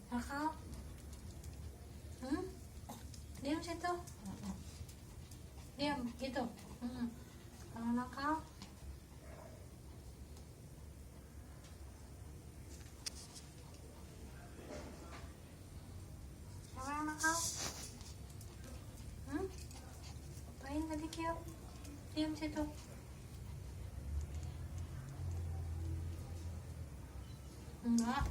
Nakau? Diam situ. Diam, gitu. Kalau nakal. Siapa yang nakal? Apain tadi Kio? Diam situ. Enggak.